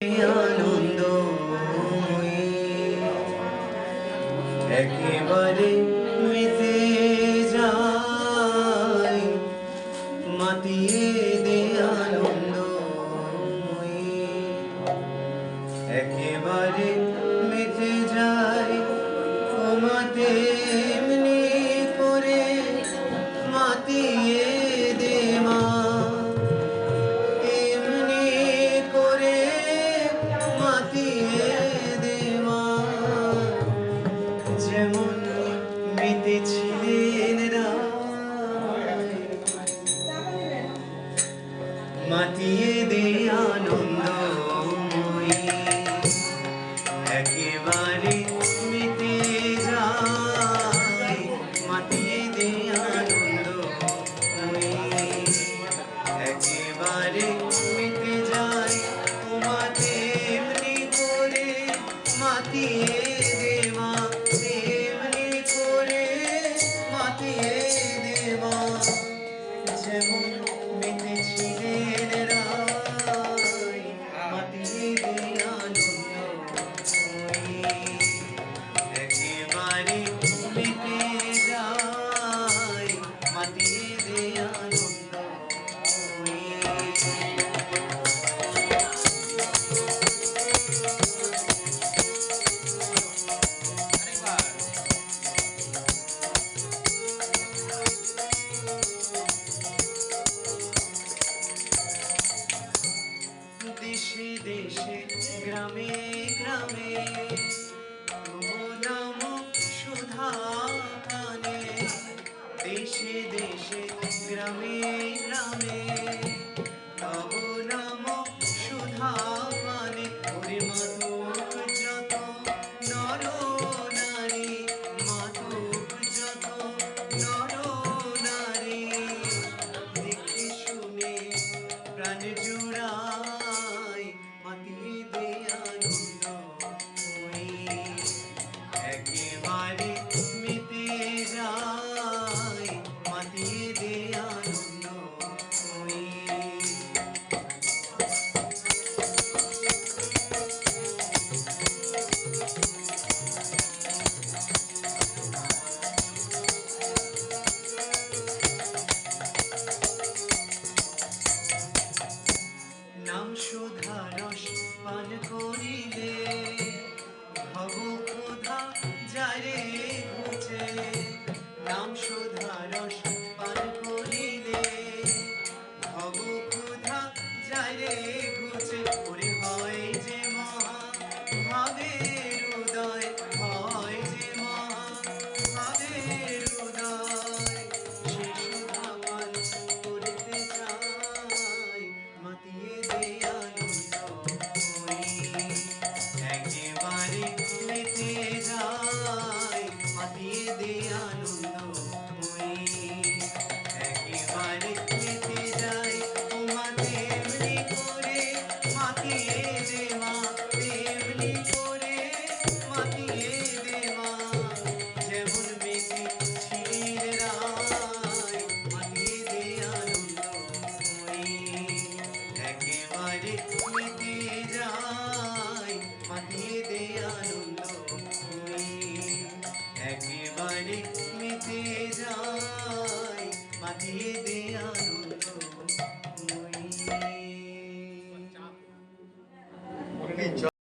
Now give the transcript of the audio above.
আনন্দ একেবারে মিশে যায়, মাতিয়ে দে আনন্দ একেবারে মিশে যায়। ও মাতে এমনি করে মাতিয়ে দে মা, এমনি করে মাতিয়ে দে মা, যেমন মেতেছিলেন রায়, মাতিয়ে দে আনন্দময়ী একেবারে মিটে যায়, মাতিয়ে দে আনন্দময়ী একেবারে মিটে যায়। তোমাতে এমনি করে মাতিয়ে দে মা, এমনি করে মাতিয়ে দে মা, যেমন মেতেছিলেন রায়, মাতিয়ে দে আনন্দময়ী একেবারে মিটে যায়, মাতিয়ে দে আনন্দময়ী। দেশে দেশে গ্রামে গ্রামে নাম সুধা পানে, দেশে দেশে গ্রামে গ্রামে তব নাম সুধা পানে। ওরে মাদক যত নর নারী, মাদক যত নর নারী, দেখে শুনে প্রাণ জুড়ায়, মাতিয়ে দে আনন্দময়ী একেবারে মিটে যায়, মাতিয়ে দে আনন্দময়ী। নাম সুধা রস পান করিলে ভব ক্ষুধা যায় রে ঘুচে, নাম সুধা রস পান করিলে ভব ক্ষুধা যায় রে ঘুচে। ওরে হয় যে মহা ভাবের উদয়, হয় যে মহা ভাবের উদয়, সে সুধা পান করতে চায়, মাতিয়ে দে আনন্দময়ী একেবারে মিটে যায়, মাতিয়ে দে আনন্দময়ী একেবারে মিটে যায়। তোমাতে এমনি করে মাতিয়ে দে মা, এমনি করে মাতিয়ে দে মা, যেমন মেতেছিলেন রায়, মাতিয়ে দে আনন্দময়ী একেবারে মিটে যায়, মাতিয়ে দে আনন্দময়ী একেবারে মিটে যায়, মাতিয়ে দে আনন্দময়ী।